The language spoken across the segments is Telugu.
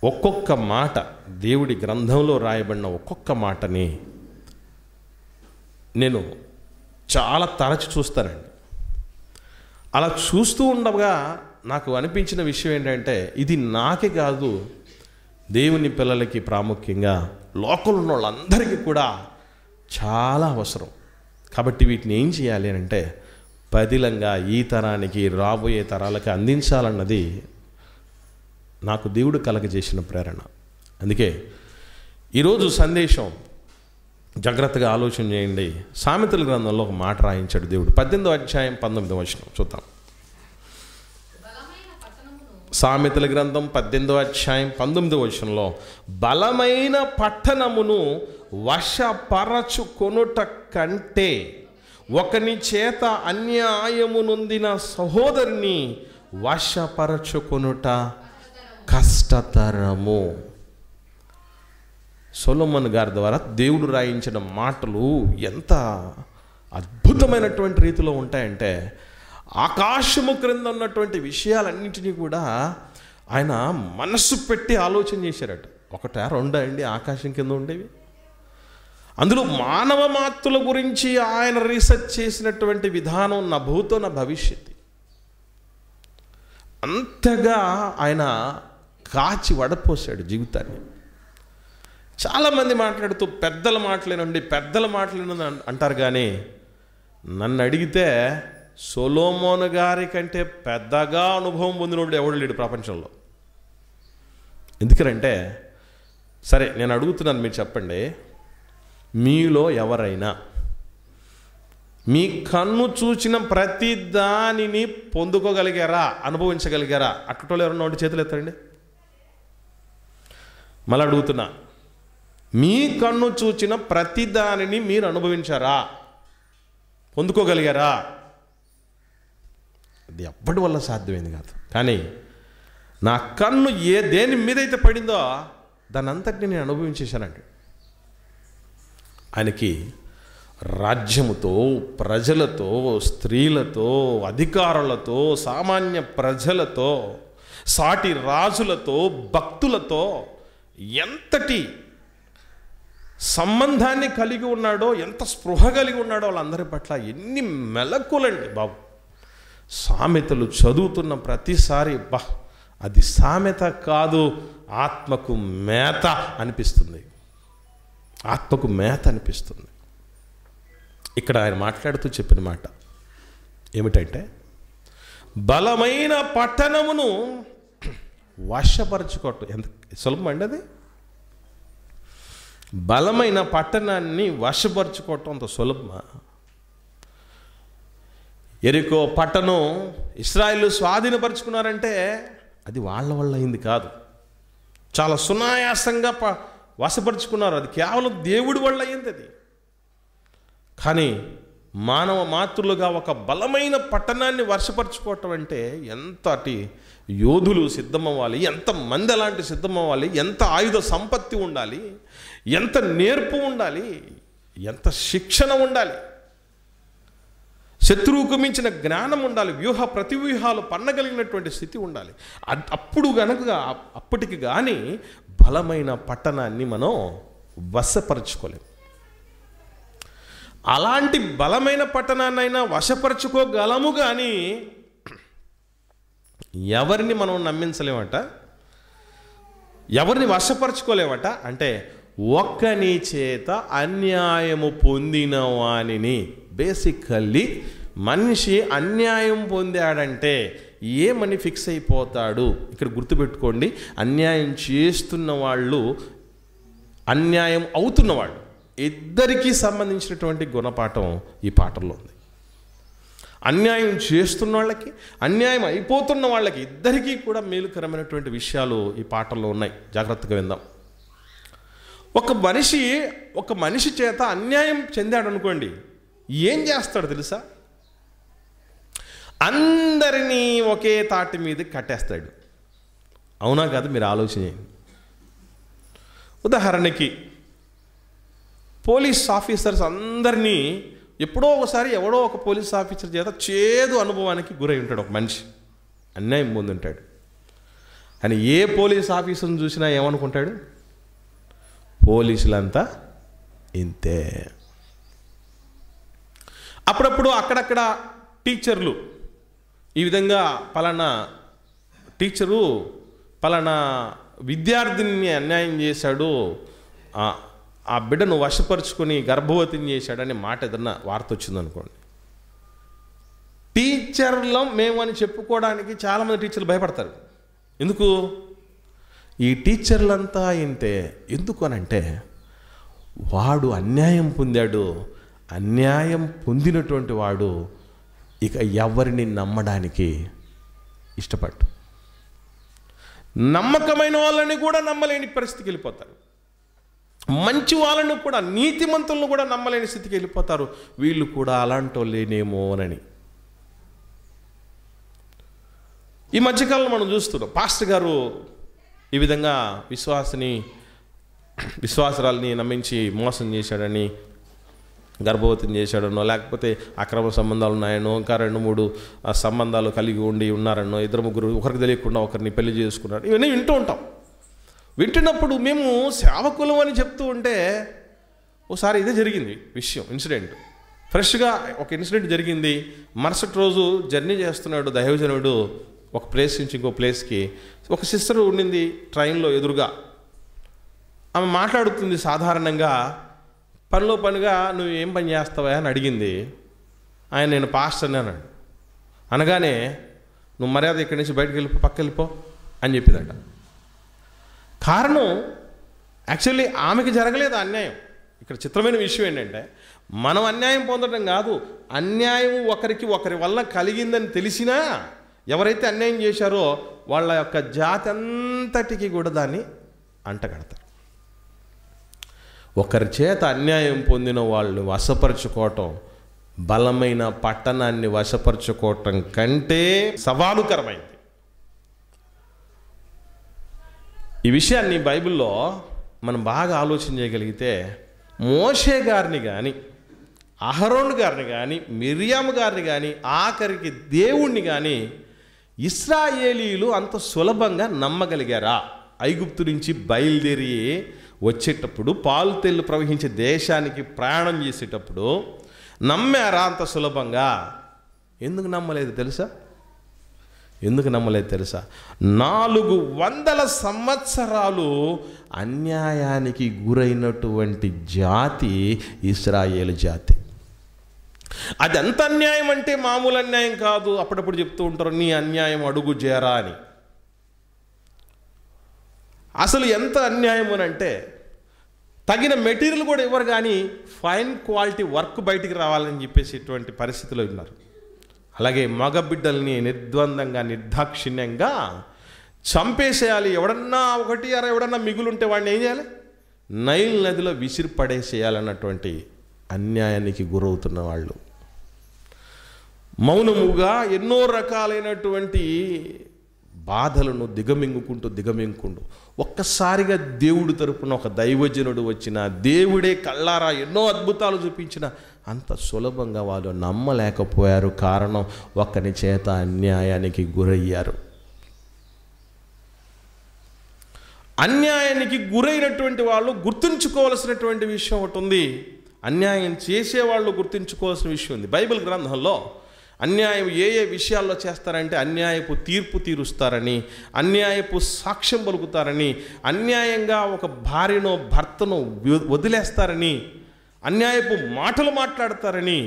ఒక్కొక్క మాట, దేవుడి గ్రంథంలో రాయబడిన ఒక్కొక్క మాటని నేను చాలా తరచి చూస్తానండి. అలా చూస్తూ ఉండగా నాకు అనిపించిన విషయం ఏంటంటే, ఇది నాకే కాదు, దేవుని పిల్లలకి ప్రాముఖ్యంగా లోకంలో ఉన్న వాళ్ళందరికీ కూడా చాలా అవసరం. కాబట్టి వీటిని ఏం చేయాలి అంటే పదిలంగా ఈ తరానికి, రాబోయే తరాలకి అందించాలన్నది నాకు దేవుడు కలగజేసిన ప్రేరణ. అందుకే ఈరోజు సందేశం జాగ్రత్తగా ఆలోచన చేయండి. సామెతల గ్రంథంలో ఒక మాట రాయించాడు దేవుడు. 18వ అధ్యాయం 19వ వచనం చూద్దాం. సామెతల గ్రంథం 18వ అధ్యాయం 19వ వచనంలో, బలమైన పట్టణమును వశపరచుకొనుట కంటే ఒకని చేత అన్యాయము నొందిన సహోదరుని వశపరచుకొనుట కష్టతరము. సొలొమోను గారి ద్వారా దేవుడు రాయించిన మాటలు ఎంత అద్భుతమైనటువంటి రీతిలో ఉంటాయంటే, ఆకాశము క్రింద ఉన్నటువంటి విషయాలన్నింటినీ కూడా ఆయన మనస్సు పెట్టి ఆలోచన చేశారట. ఒకటా రెండా అండి ఆకాశం కింద ఉండేవి? అందులో మానవ మాతృల గురించి ఆయన రీసెర్చ్ చేసినటువంటి విధానం నా భూతో నా భవిష్యత్తు అంతగా ఆయన కాచి వడపోసాడు జీవితాన్ని. చాలామంది మాట్లాడుతూ పెద్దల మాటలేనండి, పెద్దల మాటలేనండి అంటారు. కానీ నన్ను అడిగితే సొలొమోను గారి కంటే పెద్దగా అనుభవం పొందినోడు ఎవడు లేడు ప్రపంచంలో. ఎందుకంటే, సరే నేను అడుగుతున్నాను, మీరు చెప్పండి, మీలో ఎవరైనా మీ కన్ను చూచిన ప్రతి దానిని పొందుకోగలిగారా, అనుభవించగలిగారా? అట్టటోళ్ళు ఎవరన్నా ఉంటే చేతులు ఎత్తండి. మళ్ళీ అడుగుతున్నా, మీ కన్ను చూచిన ప్రతి దానిని మీరు అనుభవించారా, పొందుకోగలిగారా? అది ఎప్పటి వల్ల సాధ్యమైంది కాదు. కానీ నా కన్ను దేని మీదైతే పడిందో దాని అంతటిని నేను అనుభవించేశానండి. ఆయనకి రాజ్యముతో, ప్రజలతో, స్త్రీలతో, అధికారులతో, సామాన్య ప్రజలతో, సాటి రాజులతో, భక్తులతో ఎంతటి సంబంధాన్ని కలిగి ఉన్నాడో, ఎంత స్పృహ కలిగి ఉన్నాడో వాళ్ళందరి పట్ల. ఎన్ని మెలకులండి బాబు. సామెతలు చదువుతున్న ప్రతిసారి అది సామెత కాదు, ఆత్మకు మేత అనిపిస్తుంది. ఆత్మకు మేత అనిపిస్తుంది. ఇక్కడ ఆయన మాట్లాడుతూ చెప్పిన మాట ఏమిటంటే, బలమైన పట్టణమును వశపరచుకోవటం ఎంత సులభం అండి. అది బలమైన పట్టణాన్ని వశపరచుకోవటం అంత సులభమా? యెరికో పట్టణం ఇశ్రాయేలు స్వాధీనపరుచుకున్నారంటే అది వాళ్ళ వల్ల అయింది కాదు, చాలా సునాయాసంగా వశపరుచుకున్నారు. అది కేవలం దేవుడి వల్ల అయింది అది. కానీ మానవ మాతృలుగా ఒక బలమైన పట్టణాన్ని వశపరుచుకోవటం అంటే ఎంతటి యోధులు సిద్ధమవ్వాలి, ఎంతమంది అలాంటి సిద్ధమవ్వాలి, ఎంత ఆయుధ సంపత్తి ఉండాలి, ఎంత నేర్పు ఉండాలి, ఎంత శిక్షణ ఉండాలి, శత్రువుకు మించిన జ్ఞానం ఉండాలి, వ్యూహ ప్రతివ్యూహాలు పన్నగలిగినటువంటి స్థితి ఉండాలి. అప్పుడు గనక అప్పటికి కానీ బలమైన పట్టణాన్ని మనం వశపరచుకోలేము. అలాంటి బలమైన పట్టణాన్నైనా వశపరచుకోగలము, కానీ ఎవరిని మనం నమ్మించలేమట, ఎవరిని వశపరచుకోలేమట అంటే ఒక్కని చేత అన్యాయము పొందిన వానిని. బేసికల్లీ మనిషి అన్యాయం పొందాడంటే ఏమని ఫిక్స్ అయిపోతాడు? ఇక్కడ గుర్తుపెట్టుకోండి, అన్యాయం చేస్తున్న వాళ్ళు, అన్యాయం అవుతున్నవాళ్ళు, ఇద్దరికీ సంబంధించినటువంటి గుణపాఠం ఈ పాఠంలో ఉంది. అన్యాయం చేస్తున్న వాళ్ళకి, అన్యాయం అయిపోతున్న వాళ్ళకి ఇద్దరికీ కూడా మేలుకరమైనటువంటి విషయాలు ఈ పాఠంలో ఉన్నాయి. జాగ్రత్తగా విందాం. ఒక మనిషి చేత అన్యాయం చెందాడు అనుకోండి, ఏం చేస్తాడు తెలుసా? అందరినీ ఒకే తాటి మీద కట్టేస్తాడు. అవునా కాదు? మీరు ఆలోచన చేయండి. ఉదాహరణకి పోలీస్ ఆఫీసర్స్ అందరినీ ఎప్పుడో ఒకసారి ఎవడో ఒక పోలీస్ ఆఫీసర్ చేత చేదు అనుభవానికి గురై ఉంటాడు. ఒక మనిషి అన్యాయం పొందుంటాడు. అని ఏ పోలీస్ ఆఫీసర్ని చూసినా ఏమనుకుంటాడు? పోలీసులంతా ఇంతే. అప్పుడప్పుడు అక్కడక్కడ టీచర్లు ఈ విధంగా పలానా టీచరు పలానా విద్యార్థిని అన్యాయం చేశాడు, ఆ బిడ్డను వశపరుచుకొని గర్భవతిని చేశాడనే మాట ఏదన్నా వార్త వచ్చిందనుకోండి, టీచర్లం మేమని చెప్పుకోవడానికి చాలామంది టీచర్లు భయపడతారు. ఎందుకు? ఈ టీచర్లంతా ఇంతే. ఎందుకు అనంటే వాడు అన్యాయం పొందాడు, అన్యాయం పొందినటువంటి వాడు ఇక ఎవరిని నమ్మడానికి ఇష్టపడ్డు. నమ్మకమైన వాళ్ళని కూడా నమ్మలేని పరిస్థితికి వెళ్ళిపోతారు. మంచి వాళ్ళను కూడా, నీతిమంతులను కూడా నమ్మలేని స్థితికి వెళ్ళిపోతారు. వీళ్ళు కూడా అలాంటి వాళ్ళేనేమోనని. ఈ మధ్యకాలంలో మనం చూస్తున్నాం, పాస్టర్ గారు ఈ విధంగా విశ్వాసరాల్ని నమ్మించి మోసం చేశాడని, గర్భవతిని చేశాడనో, లేకపోతే అక్రమ సంబంధాలు ఉన్నాయనో, ఇంకా 2-3 సంబంధాలు కలిగి ఉన్నారనో, 2-3 ఒకరికి తెలియకుండా ఒకరిని పెళ్లి చేసుకున్నారు, ఇవన్నీ వింటూ ఉంటాం. వింటున్నప్పుడు మేము సేవకులం అని చెప్తూ ఉంటే ఒకసారి ఇదే జరిగింది విషయం, ఇన్సిడెంట్. ఫ్రెష్గా ఒక ఇన్సిడెంట్ జరిగింది. మరుసటి రోజు జర్నీ చేస్తున్నాడు దైవజనుడు ఒక ప్లేస్ నుంచి ఇంకో ప్లేస్కి. ఒక సిస్టర్ ఉండింది ట్రైన్లో ఎదురుగా. ఆమె మాట్లాడుతుంది సాధారణంగా. పనిలో పనిగా నువ్వు ఏం పని చేస్తావా అని అడిగింది. ఆయన నేను పాస్టర్ని అన్నాడు. అనగానే నువ్వు మర్యాద ఇక్కడి నుంచి బయటకు వెళ్ళిపో, పక్క వెళ్ళిపో అని చెప్పిందట. కారణం యాక్చువల్లీ ఆమెకి జరగలేదు అన్యాయం. ఇక్కడ చిత్రమైన విషయం ఏంటంటే, మనం అన్యాయం పొందడం కాదు, అన్యాయం ఒకరి వల్ల కలిగిందని తెలిసినా ఎవరైతే అన్యాయం చేశారో వాళ్ళ యొక్క జాతి అంతటికి కూడా దాన్ని అంటగడతారు. ఒకరి చేత అన్యాయం పొందిన వాళ్ళని వశపరుచుకోవటం, బలమైన పట్టణాన్ని వశపరుచుకోవటం కంటే సవాలుకరమైంది. ఈ విషయాన్ని బైబిల్లో మనం బాగా ఆలోచన చేయగలిగితే, మోషే గారిని కానీ, అహరోను గారిని కానీ, మిర్యాము గారిని కానీ, ఆఖరికి దేవుణ్ణి కానీ ఇశ్రాయేలీయులు అంత సులభంగా నమ్మగలిగారా? ఐగుప్తు నుంచి బయలుదేరి వచ్చేటప్పుడు, పాలు తెల్లు ప్రవహించే దేశానికి ప్రయాణం చేసేటప్పుడు నమ్మారా అంత సులభంగా? ఎందుకు నమ్మలేదు తెలుసా? 400 సంవత్సరాలు అన్యాయానికి గురైనటువంటి జాతి ఇశ్రాయేలు జాతి. అది ఎంత అన్యాయం అంటే మామూలు అన్యాయం కాదు. అప్పుడప్పుడు చెప్తూ ఉంటారు, నీ అన్యాయం అడుగు చేరా అని. అసలు ఎంత అన్యాయం అని అంటే, తగిన మెటీరియల్ కూడా ఇవ్వరు, కానీ ఫైన్ క్వాలిటీ వర్క్ బయటికి రావాలని చెప్పేసి ఇటువంటి పరిస్థితిలో ఉన్నారు. అలాగే మగ బిడ్డల్ని నిర్ద్వందంగా, నిర్దాక్షిణ్యంగా చంపేసేయాలి. ఎవడన్నా మిగులుంటే వాడిని ఏం చేయాలి? నైల్ నదిలో విసిరి పడేసేయాలన్నటువంటి అన్యాయానికి గురవుతున్న వాళ్ళు మౌనముగా ఎన్నో రకాలైనటువంటి బాధలను దిగమింగుకుంటూ ఒక్కసారిగా దేవుడి తరపున ఒక దైవజనుడు వచ్చిన, దేవుడే కళ్ళారా ఎన్నో అద్భుతాలు చూపించిన, అంత సులభంగా వాళ్ళు నమ్మలేకపోయారు. కారణం, ఒక్కని చేత అన్యాయానికి గురయ్యారు. అన్యాయానికి గురైనటువంటి వాళ్ళు గుర్తుంచుకోవాల్సినటువంటి విషయం ఒకటి ఉంది. అన్యాయం చేసేవాళ్ళు గుర్తుంచుకోవాల్సిన విషయం ఉంది. బైబిల్ గ్రంథంలో అన్యాయం ఏ విషయాల్లో చేస్తారంటే, అన్యాయపు తీర్పు తీరుస్తారని, అన్యాయపు సాక్ష్యం పలుకుతారని, అన్యాయంగా ఒక భార్యనో భర్తను వదిలేస్తారని, అన్యాయపు మాటలు మాట్లాడతారని,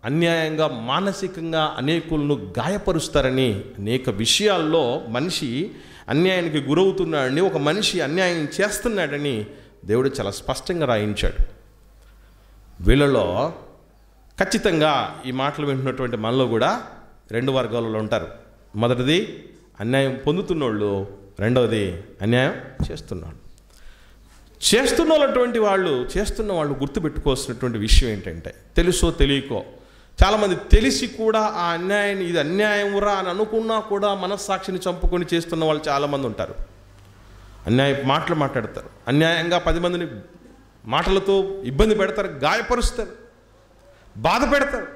అన్యాయంగా మానసికంగా అనేకులను గాయపరుస్తారని, అనేక విషయాల్లో మనిషి అన్యాయానికి గురవుతున్నాడని, ఒక మనిషి అన్యాయం చేస్తున్నాడని దేవుడు చాలా స్పష్టంగా రాయించాడు. వీళ్ళలో ఖచ్చితంగా ఈ మాటలు వింటున్నటువంటి మనలో కూడా 2 వర్గాలలో ఉంటారు. మొదటిది అన్యాయం పొందుతున్నోళ్ళు, రెండవది అన్యాయం చేస్తున్న వాళ్ళు గుర్తుపెట్టుకోవాల్సినటువంటి విషయం ఏంటంటే, తెలుసో తెలియకో, చాలామంది తెలిసి కూడా ఆ అన్యాయాన్ని ఇది అన్యాయమురా అని అనుకున్నా కూడా మనస్సాక్షిని చంపుకొని చేస్తున్న వాళ్ళు చాలామంది ఉంటారు. అన్యాయ మాటలు మాట్లాడతారు, అన్యాయంగా 10 మందిని మాటలతో ఇబ్బంది పెడతారు, గాయపరుస్తారు, బాధ పెడతారు,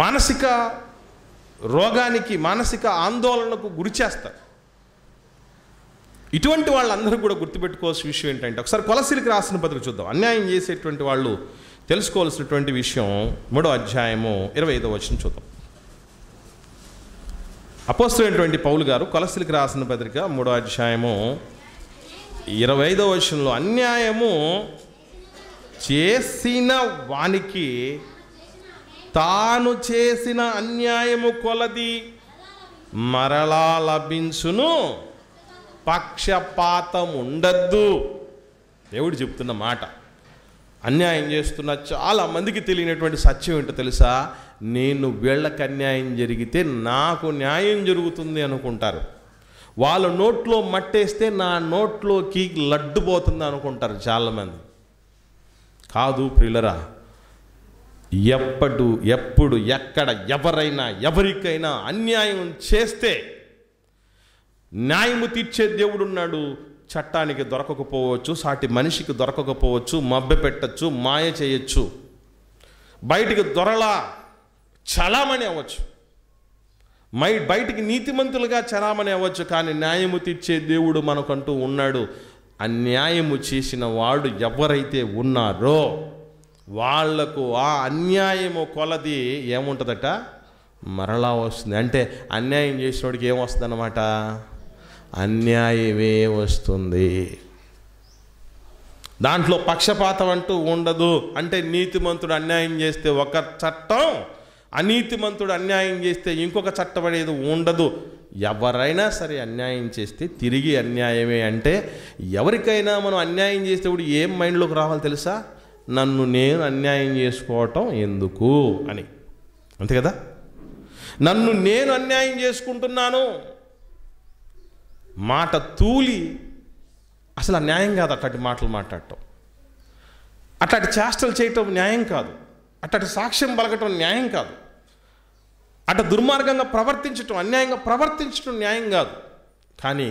మానసిక రోగానికి, మానసిక ఆందోళనకు గురి చేస్తారు. ఇటువంటి వాళ్ళందరూ కూడా గుర్తుపెట్టుకోవాల్సిన విషయం ఏంటంటే, ఒకసారి కొలసీలకు రాసిన పత్రిక చూద్దాం. అన్యాయం చేసేటువంటి వాళ్ళు తెలుసుకోవాల్సినటువంటి విషయం 3వ అధ్యాయము 25వ వచనం చూద్దాం. అపోస్తలుడైనటువంటి పౌలు గారు కొలసీలకు రాసిన పత్రిక 3వ అధ్యాయము 25వ వచనంలో, అన్యాయము చేసిన వానికి తాను చేసిన అన్యాయము కొలది మరలా లభించును, పక్షపాతం ఉండద్దు. దేవుడు చెప్తున్న మాట. అన్యాయం చేస్తున్న చాలా మందికి తెలియనటువంటి సత్యం ఏంటో తెలుసా? నేను వీళ్ళకి అన్యాయం జరిగితే నాకు న్యాయం జరుగుతుంది అనుకుంటారు. వాళ్ళ నోట్లో మట్టేస్తే నా నోట్లోకి లడ్డు పోతుంది అనుకుంటారు చాలామంది. కాదు ప్రియులరా, ఎప్పుడు ఎక్కడ ఎవరైనా ఎవరికైనా అన్యాయం చేస్తే న్యాయము తీర్చే దేవుడు ఉన్నాడు. చట్టానికి దొరకకపోవచ్చు, సాటి మనిషికి దొరకకపోవచ్చు, మభ్య పెట్టచ్చు, మాయ చేయొచ్చు, బయటికి దొరలా చలామణి అవ్వచ్చు, బయటికి నీతిమంతులుగా చలామణి అవ్వచ్చు, కానీ న్యాయము తీర్చే దేవుడు మనకంటూ ఉన్నాడు. అన్యాయము చేసిన వాడు ఎవరైతే ఉన్నారో వాళ్లకు ఆ అన్యాయము కొలది ఏముంటుందట? మరలా వస్తుంది. అంటే అన్యాయం చేసినోడికి ఏమొస్తుంది అన్నమాట? అన్యాయమే వస్తుంది. దాంట్లో పక్షపాతం అంటూ ఉండదు. అంటే నీతిమంతుడు అన్యాయం చేస్తే ఒక చట్టం, అనీతిమంతుడు అన్యాయం చేస్తే ఇంకొక చట్టం అనేది ఉండదు. ఎవరైనా సరే అన్యాయం చేస్తే తిరిగి అన్యాయమే. అంటే ఎవరికైనా మనం అన్యాయం చేసేప్పుడు ఏం మైండ్లోకి రావాలి తెలుసా? నన్ను నేను అన్యాయం చేసుకోవటం ఎందుకు అని. అంతే కదా? నన్ను నేను అన్యాయం చేసుకుంటున్నాను మాట తూలి అసలు న్యాయం కాదు. అట్లాంటి మాటలు మాట్లాడటం, అట్లాంటి చేష్టలు చేయటం న్యాయం కాదు. అట్లాంటి సాక్ష్యం పలకటం న్యాయం కాదు. అట్లా దుర్మార్గంగా ప్రవర్తించటం, అన్యాయంగా ప్రవర్తించటం న్యాయం కాదు. కానీ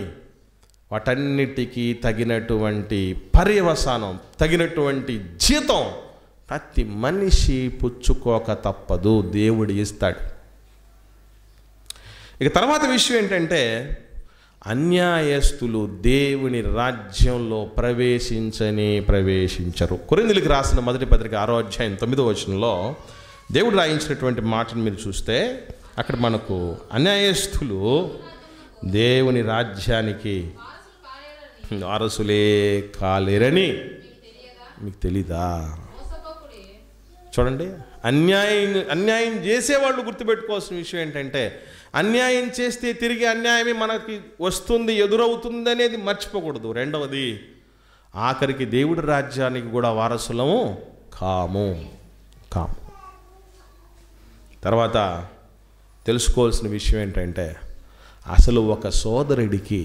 వాటన్నిటికీ తగినటువంటి పర్యవసానం, తగినటువంటి జీతం ప్రతి మనిషి పుచ్చుకోక తప్పదు. దేవుడు ఇస్తాడు. ఇక తర్వాత విషయం ఏంటంటే, అన్యాయస్తులు దేవుని రాజ్యంలో ప్రవేశించరు. కొరింథీయులకు రాసిన మొదటి పత్రిక 6వ అధ్యాయం 9వ వచనంలో దేవుడు రాయించినటువంటి మాటను మీరు చూస్తే అక్కడ మనకు అన్యాయస్తులు దేవుని రాజ్యానికి వారసులే కాలేరని మీకు తెలీదా? చూడండి, అన్యాయం చేసేవాళ్ళు గుర్తుపెట్టుకోవాల్సిన విషయం ఏంటంటే, అన్యాయం చేస్తే తిరిగి అన్యాయమే మనకి వస్తుంది, ఎదురవుతుంది అనేది మర్చిపోకూడదు. రెండవది, ఆఖరికి దేవుడి రాజ్యానికి కూడా వారసులము కాము. తర్వాత తెలుసుకోవాల్సిన విషయం ఏంటంటే, అసలు ఒక సోదరుడికి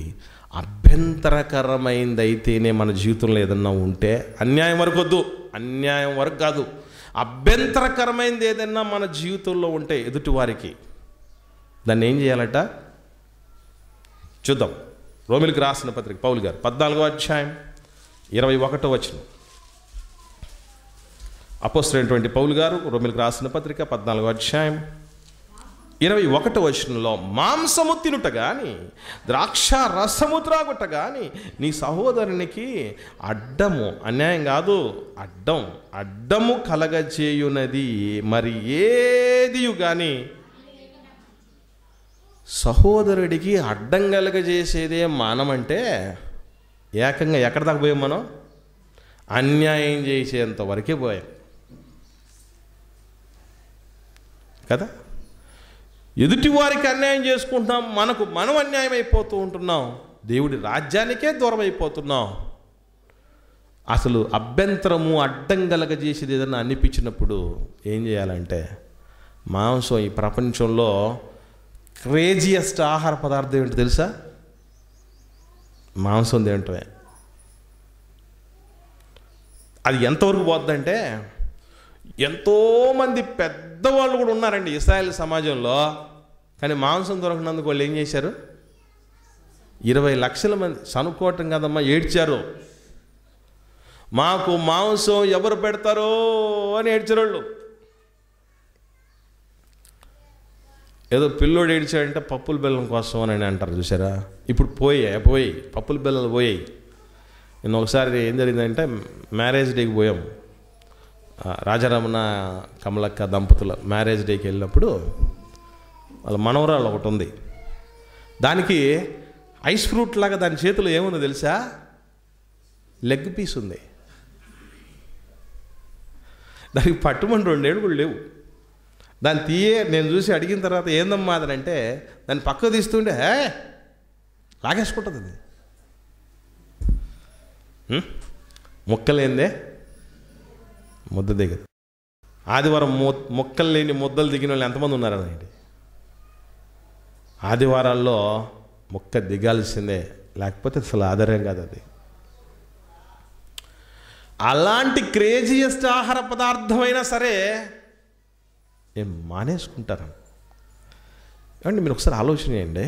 అభ్యంతరకరమైందైతేనే మన జీవితంలో ఏదన్నా ఉంటే, అన్యాయం వరకు వద్దు, అన్యాయం వరకు కాదు, అభ్యంతరకరమైనది ఏదన్నా మన జీవితంలో ఉంటే ఎదుటివారికి, దాన్ని ఏం చేయాలట? చూద్దాం. రోమిలకు రాసిన పత్రిక పౌలు గారు 14వ అధ్యాయం 21వ వచనం. అపోస్తలుడైనటువంటి పౌలు గారు రోమిలకు రాసిన పత్రిక 14వ అధ్యాయం 21వ వచనంలో, మాంసము తినుట కానీ ద్రాక్ష రసము త్రాగుట కానీ నీ సహోదరునికి అడ్డము, అన్యాయం కాదు, అడ్డము కలగజేయునది మరి ఏదియు కానీ, సహోదరుడికి అడ్డం కలగజేసేదే మానమంటే ఏకంగా ఎక్కడ దాకా పోయాం మనం? అన్యాయం చేసేంత వరకే పోయాం కదా. ఎదుటి వారికి అన్యాయం చేసుకుంటున్నాం, మనం అన్యాయం అయిపోతూ ఉంటున్నాం, దేవుడి రాజ్యానికే దూరం అయిపోతున్నాం. అసలు అభ్యంతరము అడ్డం కలగజేసేది ఏదన్నా అనిపించినప్పుడు ఏం చేయాలంటే, మాంసం ఈ ప్రపంచంలో క్రేజియస్ట్ ఆహార పదార్థం ఏంటో తెలుసా? మాంసం తింటమే. అది ఎంతవరకు పోతుందంటే, ఎంతోమంది పెద్దవాళ్ళు కూడా ఉన్నారండి ఇశ్రాయేల్ సమాజంలో, కానీ మాంసం దొరకనందుకు వాళ్ళు ఏం చేశారు? 20 లక్షల మంది సనుకోవటం కదమ్మా, ఏడ్చారు. మాకు మాంసం ఎవరు పెడతారో అని ఏడ్చారు వాళ్ళు. ఏదో పిల్లోడు ఏడిచాడంటే పప్పుల బెల్లం కోసం అని అంటారు చూసారా. ఇప్పుడు పోయి పప్పుల బెల్లలు పోయాయి. నేను ఒకసారి ఏం జరిగిందంటే మ్యారేజ్ డేకి పోయాం. రాజారమణ కమలక్క దంపతుల మ్యారేజ్ డేకి వెళ్ళినప్పుడు వాళ్ళ మనవరాలు ఒకటి ఉంది. దానికి ఐస్ ఫ్రూట్ లాగా దాని చేతిలో ఏముందో తెలుసా? లెగ్ పీస్ ఉంది. దానికి పట్టుమని 2 ఏడుగులు లేవు. దాన్ని నేను చూసి అడిగిన తర్వాత ఏందమ్మా అని అంటే దాన్ని పక్కకు తీస్తుంటే లాగేసుకుంటుంది. అది ముక్కలేందే ముద్ద దిగదు. ఆదివారం ముక్కలు లేని ముద్దలు దిగిన వాళ్ళు ఎంతమంది ఉన్నారనండి? ఆదివారాల్లో ముక్క దిగాల్సిందే, లేకపోతే అసలు ఆధారం కాదు అది. అలాంటి క్రేజియస్ట్ ఆహార పదార్థమైనా సరే నేను మానేసుకుంటాను. ఏమండి మీరు ఒకసారి ఆలోచన చేయండి.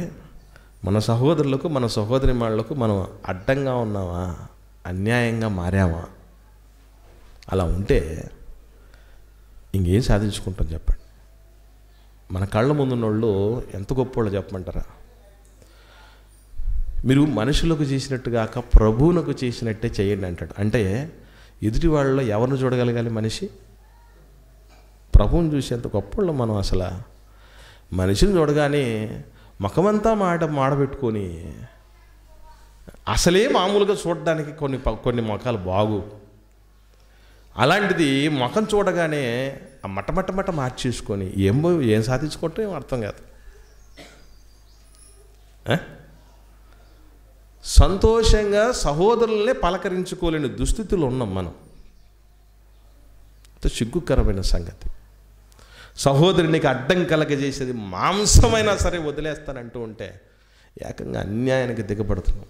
మన సహోదరులకు మన సహోదరిమణులకు మనం అడ్డంగా ఉన్నామా, అన్యాయంగా మారామా? అలా ఉంటే ఇంకేం సాధించుకుంటాం చెప్పండి? మన కళ్ళ ముందున్న వాళ్ళు ఎంత గొప్పోళ్ళు చెప్పమంటారా? మీరు మనుషులకు చేసినట్టు కాక ప్రభువునకు చేసినట్టే చేయండి అంటాడు. అంటే ఎదుటి వాళ్ళలో ఎవరిని చూడగలగాలి మనిషి? ప్రభువుని చూసేంత గొప్పళ్ళు మనం. అసలు మనిషిని చూడగానే ముఖమంతా మాడబెట్టుకొని అసలే మామూలుగా చూడడానికి కొన్ని ముఖాలు బాగు. అలాంటిది ముఖం చూడగానే ఆ మటమట మార్చేసుకొని ఏం సాధించుకుంటే ఏం అర్థం కాదు. సంతోషంగా సహోదరులనే పలకరించుకోలేని దుస్థితిలో ఉన్నాం మనం. సిగ్గుకరమైన సంగతి. సహోదరునికి అడ్డం కలగజేసేది మాంసమైనా సరే వదిలేస్తానంటూ ఉంటే ఏకంగా అన్యాయానికి దిగబడుతున్నాం.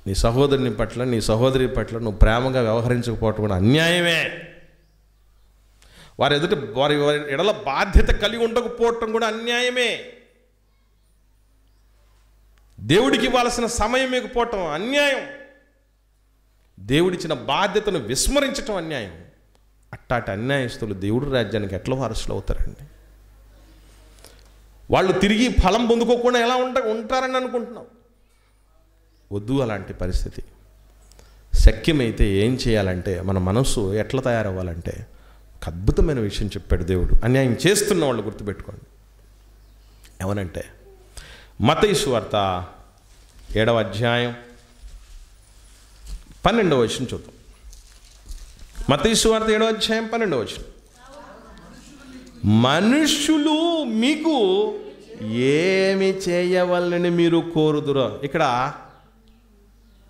నీ సహోదరుని పట్ల నీ సహోదరి పట్ల నువ్వు ప్రేమగా వ్యవహరించకపోవటం కూడా అన్యాయమే. వారి ఎడల బాధ్యత కలిగి ఉండకపోవటం కూడా అన్యాయమే. దేవుడికి ఇవ్వాల్సిన సమయం ఇవ్వకపోవటం అన్యాయం. దేవుడిచ్చిన బాధ్యతను విస్మరించటం అన్యాయం. అట్టాటి అన్యాయస్తులు దేవుడి రాజ్యానికి ఎట్లా వారసులు అవుతారండి? వాళ్ళు తిరిగి ఫలం పొందుకోకుండా ఎలా ఉంటారని అనుకుంటున్నావు? వద్దు అలాంటి పరిస్థితి. శక్యమైతే ఏం చేయాలంటే మన మనస్సు ఎట్లా తయారవ్వాలంటే ఒక అద్భుతమైన విషయం చెప్పాడు దేవుడు. అన్యాయం చేస్తున్న వాళ్ళు గుర్తుపెట్టుకోండి. ఏమనంటే మత్తయి సువార్త 7వ అధ్యాయం 12వ వచనం చూద్దాం. మత్తయి సువార్త 7వ అధ్యాయం 12వ వచనం. మనుష్యులు మీకు ఏమి చేయవలనని మీరు కోరుదురో. ఇక్కడ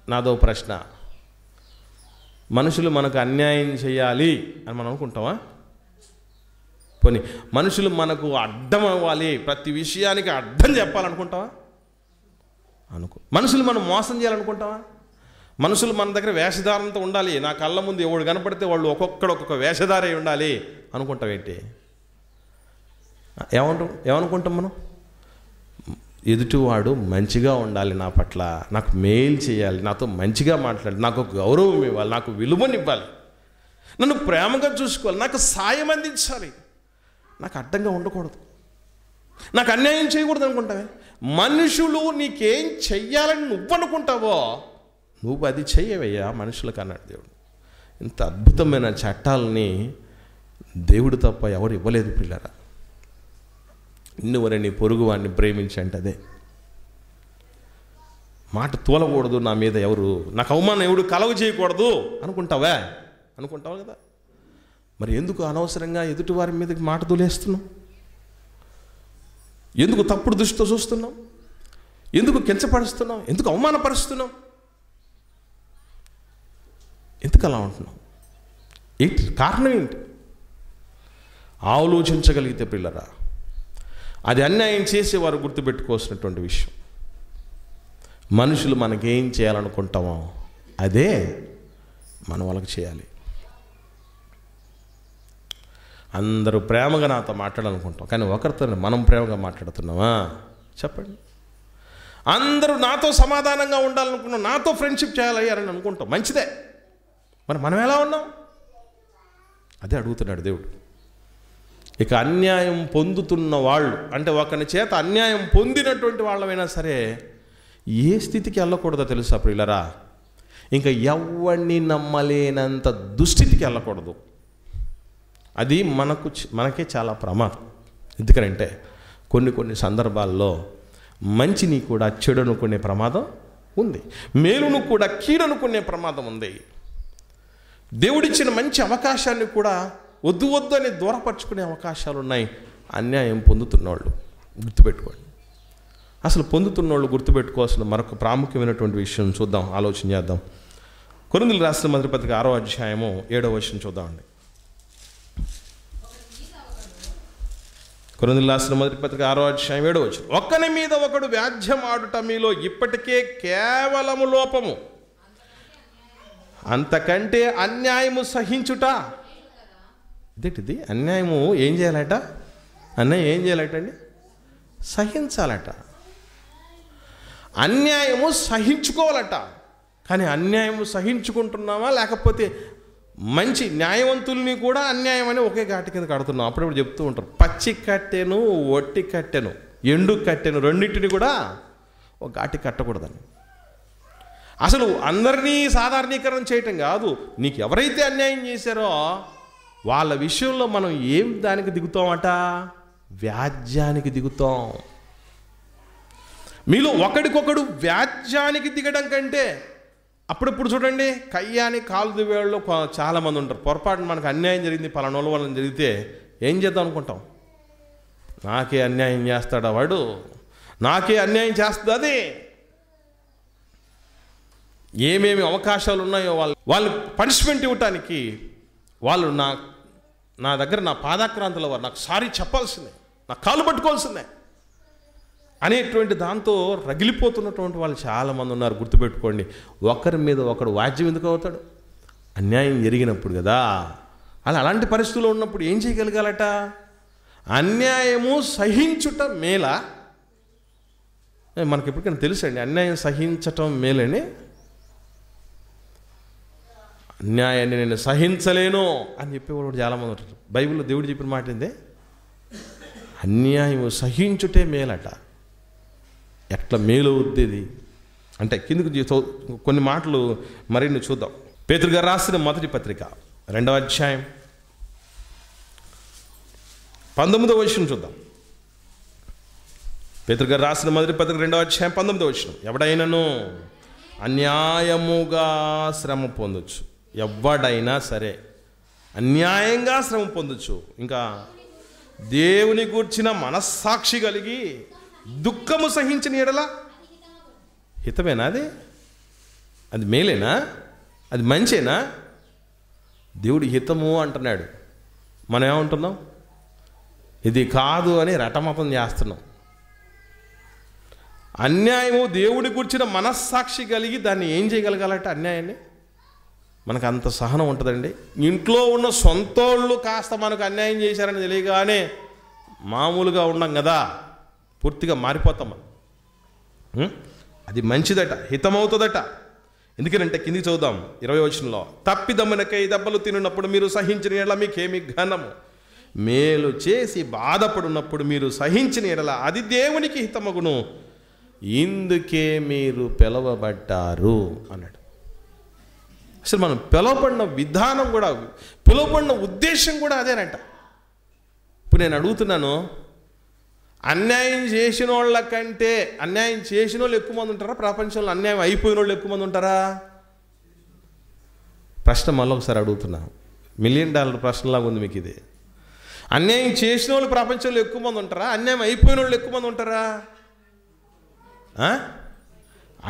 నాదో ప్రశ్న. మనుషులు మనకు అన్యాయం చేయాలి అని మనం అనుకుంటామా? పోనీ మనుషులు మనకు అడ్డం అవ్వాలి, ప్రతి విషయానికి అడ్డం చెప్పాలనుకుంటావా? మనుషులు మనం మోసం చేయాలనుకుంటావా? మనుషులు మన దగ్గర వేషధారంతో ఉండాలి, నా కళ్ళ ముందు ఎవడు కనపడితే వాళ్ళు ఒక్కొక్క వేషధారే ఉండాలి అనుకుంటావేంటి? ఏమనుకుంటాం మనం? ఎదుటివాడు మంచిగా ఉండాలి, నా పట్ల నాకు మేలు చేయాలి, నాతో మంచిగా మాట్లాడాలి, నాకు గౌరవం ఇవ్వాలి, నాకు విలువనివ్వాలి, నన్ను ప్రేమగా చూసుకోవాలి, నాకు సాయం అందించాలి, నాకు అడ్డంగా ఉండకూడదు, నాకు అన్యాయం చేయకూడదు అనుకుంటావే. మనుషులు నీకేం చెయ్యాలని నువ్వు అనుకుంటావో నువ్వు అది చెయ్యవయ్యా మనుషులకు అన్నాడు దేవుడు. ఇంత అద్భుతమైన చట్టాలని దేవుడు తప్ప ఎవరు ఇవ్వలేదు పిల్లరా. నిన్నువరే నీ పొరుగు వాడిని ప్రేమించంటే అదే మాట తోలకూడదు, నా మీద ఎవరు నాకు అవమానం ఎవడు కలవ చేయకూడదు అనుకుంటావు కదా. మరి ఎందుకు అనవసరంగా ఎదుటి వారి మీదకి మాట తోలేస్తున్నావు? ఎందుకు తప్పుడు దృష్టితో చూస్తున్నావు? ఎందుకు కించపరుస్తున్నావు? ఎందుకు అవమానపరుస్తున్నావు? ఎందుకు అలా ఉంటున్నావు? ఏంటి కారణం? ఏంటి ఆలోచించగలిగితే పిల్లరా, అది అన్యాయం చేసేవారు గుర్తుపెట్టుకోవాల్సినటువంటి విషయం. మనుషులు మనకేం చేయాలనుకుంటామో అదే మనం వాళ్ళకి చేయాలి. అందరూ ప్రేమగా నాతో మాట్లాడాలనుకుంటాం, కానీ ఒకరితో మనం ప్రేమగా మాట్లాడుతున్నామా చెప్పండి? అందరూ నాతో సమాధానంగా ఉండాలనుకున్నాం, నాతో ఫ్రెండ్షిప్ చేయాలయ్యారని అనుకుంటాం, మంచిదే. మరి మనం ఎలా ఉన్నాం? అదే అడుగుతున్నాడు దేవుడు. ఇక అన్యాయం పొందుతున్న వాళ్ళు అంటే ఒకరి చేత అన్యాయం పొందినటువంటి వాళ్ళమైనా సరే ఏ స్థితికి వెళ్ళకూడదో తెలుసా ప్రియులరా? ఇంకా ఎవరిని నమ్మలేనంత దుస్థితికి వెళ్ళకూడదు. అది మనకే చాలా ప్రమాదం. ఎందుకంటే కొన్ని సందర్భాల్లో మంచిని కూడా చెడు అనుకునే ప్రమాదం ఉంది, మేలును కూడా కీడనుకునే ప్రమాదం ఉంది. దేవుడిచ్చిన మంచి అవకాశాన్ని కూడా వద్దు అని దూరపరుచుకునే అవకాశాలు ఉన్నాయి. అన్యాయం పొందుతున్నవాళ్ళు గుర్తుపెట్టుకోండి. అసలు పొందుతున్నవాళ్ళు గుర్తుపెట్టుకోవాల్సిన మరొక ప్రాముఖ్యమైనటువంటి విషయం చూద్దాం, ఆలోచన చేద్దాం. కొరింథీయులకు రాసిన మొదటి పత్రిక 6వ అధ్యాయము 7వ వచనం చూద్దామండి. కొరింథీయులకు రాసిన మొదటి పత్రిక 6వ అధ్యాయం 7వ వచనం. ఒకని మీద ఒకడు వ్యాజ్యం ఆడుట మీలో ఇప్పటికే కేవలము లోపము, అంతకంటే అన్యాయము సహించుట. ఇదేంటిది? అన్యాయము ఏం చేయాలట? అన్యాయం ఏం చేయాలట అండి? సహించాలట. అన్యాయము సహించుకోవాలట. కానీ అన్యాయము సహించుకుంటున్నామా, లేకపోతే మంచి న్యాయవంతుల్ని కూడా అన్యాయం అని ఒకే ఘాటి కింద కడుతున్నాం? అప్పుడప్పుడు చెప్తూ ఉంటారు, పచ్చి కట్టెను ఒట్టి కట్టెను ఎండు కట్టెను రెండింటిని కూడా ఒక ఘాటి కట్టకూడదని. అసలు అందరినీ సాధారణీకరణ చేయటం కాదు. నీకు ఎవరైతే అన్యాయం చేశారో వాళ్ళ విషయంలో మనం ఏం దానికి దిగుతామట? వ్యాజ్యానికి దిగుతాం. మీలో ఒకడికొకడు వ్యాజ్యానికి దిగడం కంటే అప్పుడప్పుడు చూడండి, కయ్యాని కాలు దివేళ్ళు చాలామంది ఉంటారు. పొరపాటున మనకు అన్యాయం జరిగింది, పలానోళ్ళ వల్ల జరిగితే ఏం చేద్దాం అనుకుంటాం? నాకే అన్యాయం చేస్తాడా వాడు, నాకే అన్యాయం చేస్తుంది అది. ఏమేమి అవకాశాలు ఉన్నాయో వాళ్ళు పనిష్మెంట్ ఇవ్వటానికి వాళ్ళు నా దగ్గర నా పాదాక్రాంతుల వారు నాకు సారీ చెప్పాల్సిందే, నా కాలు పట్టుకోవాల్సిందే అనేటువంటి దాంతో రగిలిపోతున్నటువంటి వాళ్ళు చాలామంది ఉన్నారు. గుర్తుపెట్టుకోండి, ఒకరి మీద ఒకడు వాజ్యం ఎందుకు అవుతాడు? అన్యాయం జరిగినప్పుడు కదా. అలాంటి పరిస్థితుల్లో ఉన్నప్పుడు ఏం చేయగలగాలట? అన్యాయము సహించుట మేలా? మనకి ఎప్పటికైనా తెలుసండి అన్యాయం సహించటం మేలని. అన్యాయాన్ని నేను సహించలేను అని చెప్పేవాడు చాలామంది ఉంటారు. బైబిల్లో దేవుడు చెప్పిన మాట ఏందే? అన్యాయము సహించుటే మేలట. ఎట్లా మేలు అవుద్ది అంటే కిందకు కొన్ని మాటలు మరిన్ని చూద్దాం. పేతురు గారు రాసిన మొదటి పత్రిక 2వ అధ్యాయం 19వ వచనం చూద్దాం. పేతురు గారు రాసిన మొదటి పత్రిక 2వ అధ్యాయం 19వ వచనం. ఎవడైనాను అన్యాయముగా శ్రమ పొందొచ్చు. ఎవడైనా సరే అన్యాయంగా శ్రమ పొందొచ్చు. ఇంకా దేవుని గూర్చిన మనస్సాక్షి కలిగి దుఃఖము సహించిన ఎడల హితమేనా? అది మేలేనా? అది మంచేనా? దేవుడి హితము అంటున్నాడు, మనం ఏమంటున్నాం? ఇది కాదు అని రటమతం చేస్తున్నాం. అన్యాయము దేవుడి గురించిన మనస్సాక్షి కలిగి దాన్ని ఏం చేయగలగాలంటే అన్యాయాన్ని మనకు అంత సహనం ఉంటుందండి. ఇంట్లో ఉన్న సొంతోళ్ళు కాస్త మనకు అన్యాయం చేశారని తెలియగానే మామూలుగా ఉండం కదా, పూర్తిగా మారిపోతాం. అది మంచిదట, హితమవుతుందట. ఎందుకంటే కిందికి చదువుదాం 20వ వచనంలో. తప్పిదమ్మునకై దెబ్బలు తిన్నప్పుడు మీరు సహించిన ఎడల మీకేమి ఘనము, మేలు చేసి బాధపడినప్పుడు మీరు సహించిన ఎడల అది దేవునికి హితమగును, ఇందుకే మీరు పిలవబడ్డారు అన్నాడు. అసలు మనం పిలువబడిన విధానం కూడా, పిలువబడిన ఉద్దేశం కూడా అదేనంట. ఇప్పుడు నేను అడుగుతున్నాను, అన్యాయం చేసిన వాళ్ళ కంటే అన్యాయం చేసిన వాళ్ళు ఎక్కువ మంది ఉంటారా? ప్రపంచంలో అన్యాయం అయిపోయిన వాళ్ళు ఎక్కువ మంది ఉంటారా? ప్రశ్న మళ్ళీ ఒకసారి అడుగుతున్నా, $1 మిలియన్ ప్రశ్నలాగా ఉంది మీకు ఇది. అన్యాయం చేసిన వాళ్ళు ప్రపంచంలో ఎక్కువ మంది ఉంటారా? అన్యాయం అయిపోయిన వాళ్ళు ఎక్కువ మంది ఉంటారా?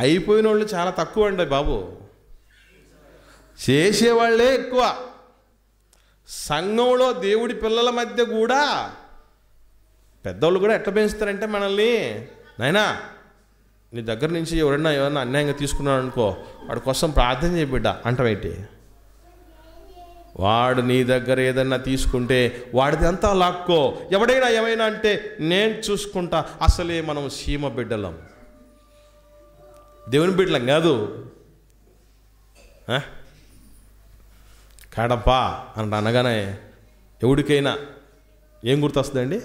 అయిపోయిన వాళ్ళు చాలా తక్కువ అండి బాబు, చేసేవాళ్లే ఎక్కువ. సంఘంలో దేవుడి పిల్లల మధ్య కూడా పెద్దవాళ్ళు కూడా ఎట్లా పెంచుతారంటే మనల్ని, నాయనా నీ దగ్గర నుంచి ఎవరన్నా అన్యాయంగా తీసుకున్నాడు అనుకో, వాడి కోసం ప్రార్థన చేయ బిడ్డ అంటావేంటి? వాడు నీ దగ్గర ఏదన్నా తీసుకుంటే వాడిది అంతా లాక్కో, ఎవడైనా ఏమైనా అంటే నేను చూసుకుంటా. అసలే మనం సీమ బిడ్డలం, దేవుని బిడ్డలం కాదు. కడప అని అనగానే ఎవడికైనా ఏం గుర్తొస్తుందండి?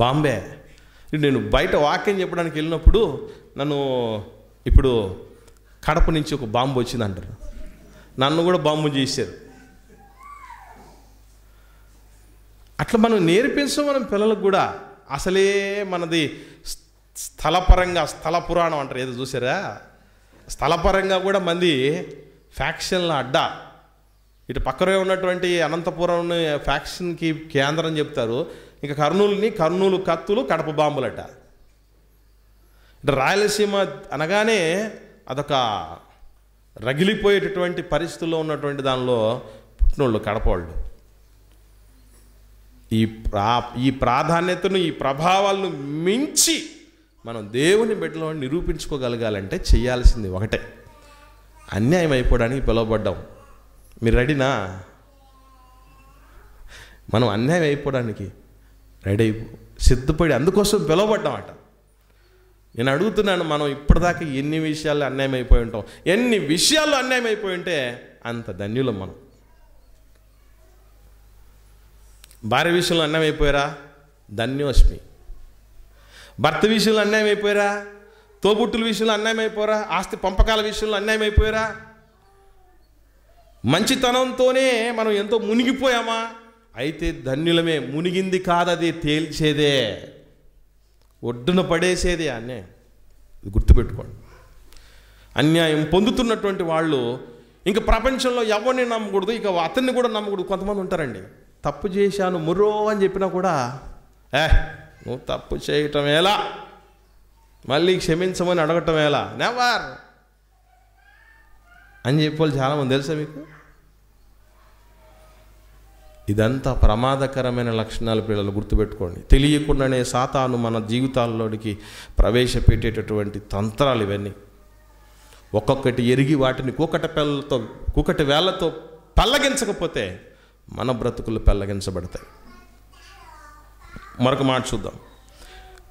బాంబే. నేను బయట వాక్యం చెప్పడానికి వెళ్ళినప్పుడు నన్ను ఇప్పుడు కడప నుంచి ఒక బాంబు వచ్చింది అంటారు, నన్ను కూడా బాంబు చేశారు. అట్లా మనం నేర్పించాం మనం పిల్లలకు కూడా. అసలే మనది స్థలపరంగా స్థల పురాణం అంటారు, ఏదో చూసారా? స్థలపరంగా కూడా మంది ఫ్యాక్షన్ల అడ్డా. ఇటు పక్కనే ఉన్నటువంటి అనంతపురం ఫ్యాక్షన్కి కేంద్రం చెప్తారు. ఇంకా కర్నూలు కత్తులు, కడప బాంబులట. ఇటు రాయలసీమ అనగానే అదొక రగిలిపోయేటటువంటి పరిస్థితుల్లో ఉన్నటువంటి దానిలో పుట్టినోళ్ళు కడప వాళ్ళు. ఈ ప్రాధాన్యతను, ఈ ప్రభావాలను మించి మనం దేవుని బిడ్డలో నిరూపించుకోగలగాలంటే చేయాల్సింది ఒకటే, అన్యాయం అయిపోవడానికి పిలువబడ్డాం. మీరు రెడీనా? మనం అన్యాయం అయిపోవడానికి రెడీ సిద్ధపడి అందుకోసం పిలువబడ్డామట. నేను అడుగుతున్నాను, మనం ఇప్పటిదాకా ఎన్ని విషయాల్లో అన్యాయం అయిపోయి ఉంటాం? ఎన్ని విషయాల్లో అన్యాయం అయిపోయి ఉంటే అంత ధన్యులం మనం. భార్య విషయంలో అన్యాయం అయిపోయారా? ధన్యోస్మి. భర్త విషయంలో అన్యాయం అయిపోయారా? తోబుట్టుల విషయంలో అన్యాయం అయిపోయారా? ఆస్తి పంపకాల విషయంలో అన్యాయం అయిపోయారా? మంచితనంతోనే మనం ఎంతో మునిగిపోయామా? అయితే ధన్యులమే. మునిగింది కాదది, తేల్చేదే, ఒడ్డున పడేసేదే అన్యాయం. ఇది గుర్తుపెట్టుకోండి. అన్యాయం పొందుతున్నటువంటి వాళ్ళు ఇంక ప్రపంచంలో ఎవరిని నమ్మకూడదు, ఇక అతన్ని కూడా నమ్మకూడదు. కొంతమంది ఉంటారండి, తప్పు చేశాను ముర్రో అని చెప్పినా కూడా నువ్వు తప్పు చేయటం ఎలా, మళ్ళీ క్షమించమని అడగటం ఎలా, నెవర్ అని చెప్పాలి చాలామంది. తెలుసా మీకు? ఇదంతా ప్రమాదకరమైన లక్షణాలు. పిల్లలు గుర్తుపెట్టుకోండి. తెలియకుండానే సాతాను మన జీవితాల్లోనికి ప్రవేశపెట్టేటటువంటి తంత్రాలు ఇవన్నీ. ఒక్కొక్కటి ఎరిగి వాటిని కూకటి వేళ్లతో పెళ్ళగించకపోతే మన బ్రతుకులు పెళ్ళగించబడతాయి. మరొక మాట చూద్దాం.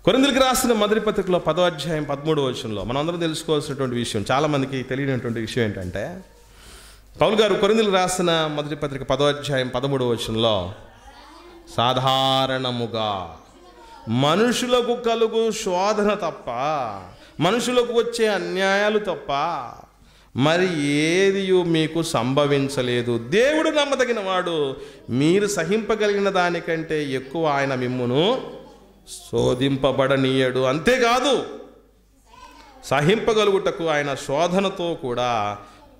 కొరింథీయులకు రాసిన మొదటి పత్రికలో 10వ అధ్యాయం 13వ వచనంలో మనం అందరం తెలుసుకోవాల్సినటువంటి విషయం, చాలామందికి తెలియనటువంటి విషయం ఏంటంటే, పౌలు గారు కొరింథీయులకు రాసిన మొదటి పత్రిక 10వ అధ్యాయం 13వ వచనంలో, సాధారణముగా మనుషులకు కలుగు శోధన తప్ప, మనుషులకు వచ్చే అన్యాయాలు తప్ప మరి ఏదియు మీకు సంభవించలేదు. దేవుడు నమ్మదగిన వాడు, మీరు సహింపగలిగిన దానికంటే ఎక్కువ ఆయన మిమ్మును శోధింపబడనీయడు. అంతేకాదు, సహింపగలుగుటకు ఆయన శోధనతో కూడా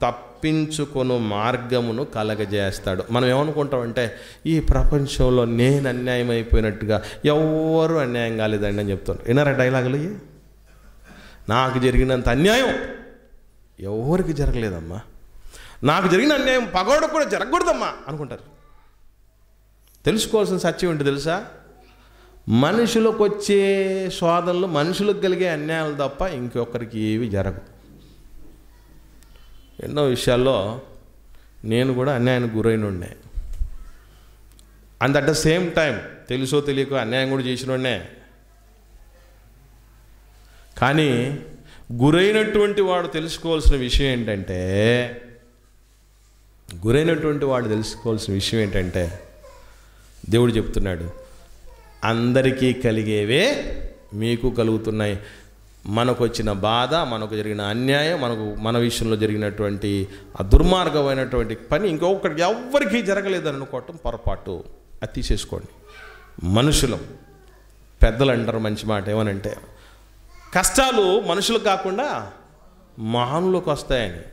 తప్పించుకొను మార్గమును కలగజేస్తాడు. మనం ఏమనుకుంటామంటే, ఈ ప్రపంచంలో నేను అన్యాయం అయిపోయినట్టుగా ఎవరు అన్యాయం కాలేదండి అని చెప్తాను. విన్నారా డైలాగులు? నాకు జరిగినంత అన్యాయం ఎవరికి జరగలేదమ్మా, నాకు జరిగిన అన్యాయం పగోడు కూడా జరగకూడదమ్మా అనుకుంటారు. తెలుసుకోవాల్సిన సత్యం ఏంటి తెలుసా? మనుషులకు వచ్చే శోధనలు, మనుషులకు కలిగే అన్యాయాలు తప్ప ఇంకొకరికి ఏవి జరగవు. ఎన్నో విషయాల్లో నేను కూడా అన్యాయానికి గురైన ఉండే. And at the same time తెలుసో తెలియకో అన్యాయం కూడా చేసినోడ్నే. కానీ గురైనటువంటి వాడు తెలుసుకోవాల్సిన విషయం ఏంటంటే, దేవుడు చెప్తున్నాడు, అందరికీ కలిగేవే మీకు కలుగుతున్నాయి. మనకు వచ్చిన బాధ, మనకు జరిగిన అన్యాయం, మన విషయంలో జరిగినటువంటి ఆ దుర్మార్గమైనటువంటి పని ఇంకొకరికి ఎవ్వరికీ జరగలేదని అనుకోవటం పొరపాటు. అది తీసేసుకోండి. మనుషులం, పెద్దలు అంటారు మంచి మాట, ఏమనంటే కష్టాలు మనుషులకు కాకుండా మహానులకు వస్తాయని.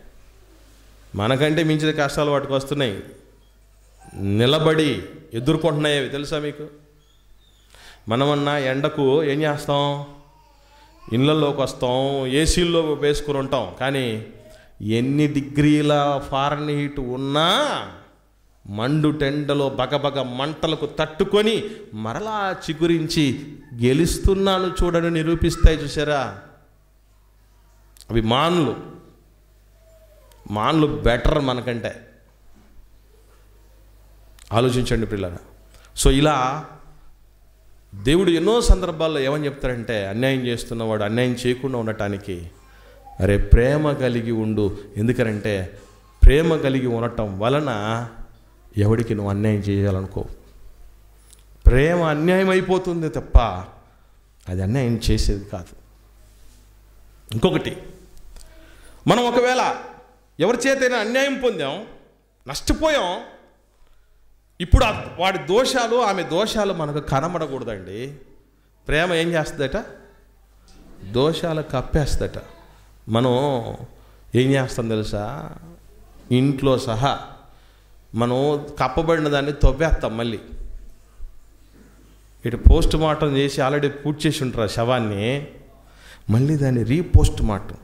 మనకంటే మించిన కష్టాలు వాటికి వస్తున్నాయి, నిలబడి ఎదుర్కొంటున్నాయి. అవి తెలుసా మీకు? మనమన్నా ఎండకు ఏం చేస్తాం? ఇళ్ళల్లోకి వస్తాం, ఏసీల్లో వేసుకుని ఉంటాం. కానీ ఎన్ని డిగ్రీల ఫారెన్హీట్ ఉన్నా మండు టెండలో బగబగ మంటలకు తట్టుకొని మరలా చిగురించి గెలుస్తున్నాను చూడని నిరూపిస్తాయి. చూసారా? అవి మాన్లు బెటర్ మనకంటే. ఆలోచించండి పిల్లరా. సో ఇలా దేవుడు ఎన్నో సందర్భాల్లో ఏమని చెప్తారంటే, అన్యాయం చేస్తున్నవాడు అన్యాయం చేయకుండా ఉండటానికి అరే ప్రేమ కలిగి ఉండు. ఎందుకనంటే ప్రేమ కలిగి ఉండటం వలన ఎవడికి నువ్వు అన్యాయం చేయాలనుకో. ప్రేమ అన్యాయం అయిపోతుంది తప్ప అది అన్యాయం చేసేది కాదు. ఇంకొకటి, మనం ఒకవేళ ఎవరి చేతైనా అన్యాయం పొందాం, నష్టపోయాం, ఇప్పుడు వాడి దోషాలు ఆమె దోషాలు మనకు కనబడకూడదండి. ప్రేమ ఏం చేస్తుందట? దోషాలు కప్పేస్తుందట. మనం ఏం చేస్తాం తెలుసా? ఇంట్లో సహా మనం కప్పబడిన దాన్ని తవ్వేస్తాం. మళ్ళీ ఇటు పోస్ట్ మార్టం చేసి ఆల్రెడీ పూర్తి చేసి ఉంటారు శవాన్ని, మళ్ళీ దాన్ని రీపోస్ట్ మార్టం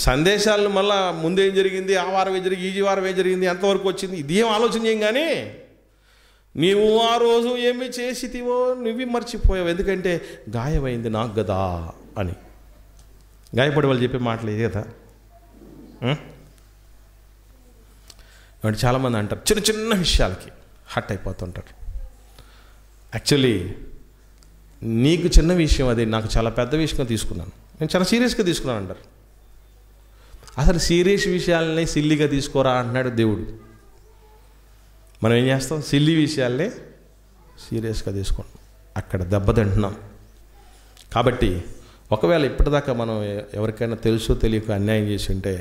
సందేశాలను మళ్ళీ ముందేం జరిగింది, ఆ వారం ఏం జరిగింది, ఈ వారం ఏం జరిగింది, ఎంతవరకు వచ్చింది, ఇది ఏం ఆలోచన చేయం. కానీ నీవు ఆ రోజు ఏమి చేసితివో నువ్వు మర్చిపోయావు, ఎందుకంటే గాయమైంది నాకు కదా అని. గాయపడి వాళ్ళు చెప్పే మాటలు ఇది కదా. అంటే చాలామంది అంటారు చిన్న చిన్న విషయాలకి హర్ట్ అయిపోతుంటారు. యాక్చువల్లీ నీకు చిన్న విషయం అది నాకు చాలా పెద్ద విషయంగా తీసుకున్నాను, నేను చాలా సీరియస్గా తీసుకున్నాను అంటారు. అసలు సీరియస్ విషయాలనే సిల్లీగా తీసుకోరా అంటున్నాడు దేవుడు. మనం ఏం చేస్తాం? సిల్లీ విషయాలనే సీరియస్గా తీసుకుంటాం, అక్కడ దెబ్బతింటున్నాం. కాబట్టి ఒకవేళ ఇప్పటిదాకా మనం ఎవరికైనా తెలుసో తెలియక అన్యాయం చేసి ఉంటే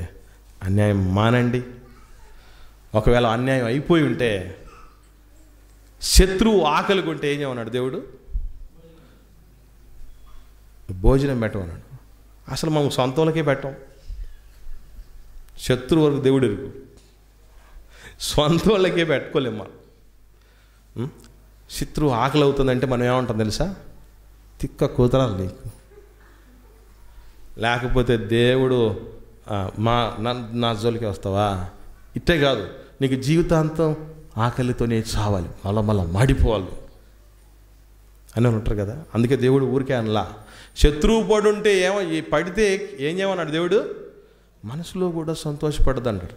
అన్యాయం మానండి. ఒకవేళ అన్యాయం అయిపోయి ఉంటే, శత్రువు ఆకలిగా ఉంటే ఏం చేయమన్నాడు దేవుడు? భోజనం పెట్టమన్నాడు. అసలు మనం సొంతంలోకే పెట్టం, శత్రువు వరకు దేవుడు ఎరుగు, సొంత వాళ్ళకే పెట్టుకోలేము మనం. శత్రువు ఆకలి అవుతుందంటే మనం ఏమంటాం తెలుసా? తిక్క కుదరాలి నీకు, లేకపోతే దేవుడు నా జోలికి వస్తావా? ఇట్టే కాదు, నీకు జీవితాంతం ఆకలితోనే చావాలి, మళ్ళా మాడిపోవాలి అని ఉంటారు కదా. అందుకే దేవుడు ఊరికే అనలా. శత్రువు పడుంటే పడితే ఏం చేయమన్నాడు దేవుడు? మనసులో కూడా సంతోషపడదు అంటారు.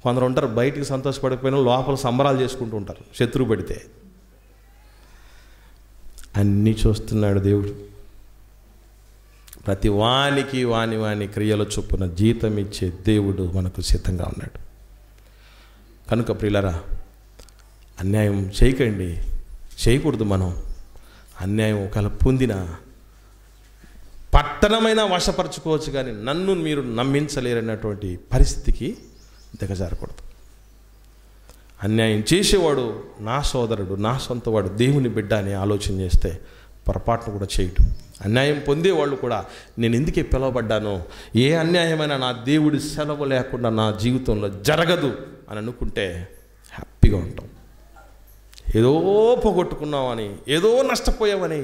కొందరు ఉంటారు బయటికి సంతోషపడకపోయినా లోపల సంబరాలు చేసుకుంటూ ఉంటారు శత్రువు పడితే. అన్నీ చూస్తున్నాడు దేవుడు. ప్రతి వానికి వాని క్రియల చొప్పున జీతం ఇచ్చే దేవుడు మనకు సిద్ధంగా ఉన్నాడు. కనుక ప్రియులారా, అన్యాయం చేయకండి, చేయకూడదు. మనం అన్యాయం ఒకవేళ పొందిన పట్టణమైనా వశపరచుకోవచ్చు, కానీ నన్ను మీరు నమ్మించలేరన్నటువంటి పరిస్థితికి దిగజారకూడదు. అన్యాయం చేసేవాడు నా సోదరుడు, నా సొంతవాడు, దేవుని బిడ్డ అని ఆలోచన చేస్తే పొరపాటును కూడా చేయడు. అన్యాయం పొందేవాళ్ళు కూడా నేను ఎందుకే పిలువబడ్డానో, ఏ అన్యాయమైనా నా దేవుడి సెలవు లేకుండా నా జీవితంలో జరగదు అని అనుకుంటే హ్యాపీగా ఉంటాం. ఏదో పోగొట్టుకున్నామని, ఏదో నష్టపోయామని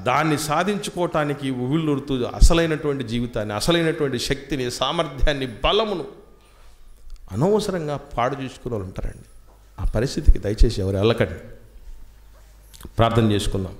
దాన్ని సాధించుకోవటానికి ఉవ్విళ్ళూరుతూ అసలైనటువంటి జీవితాన్ని, అసలైనటువంటి శక్తిని, సామర్థ్యాన్ని, బలమును అనవసరంగా పాడు చేసుకునే వాళ్ళు ఉంటారండి. ఆ పరిస్థితికి దయచేసి ఎవరు వెళ్ళకండి. ప్రార్థన చేసుకుందాం.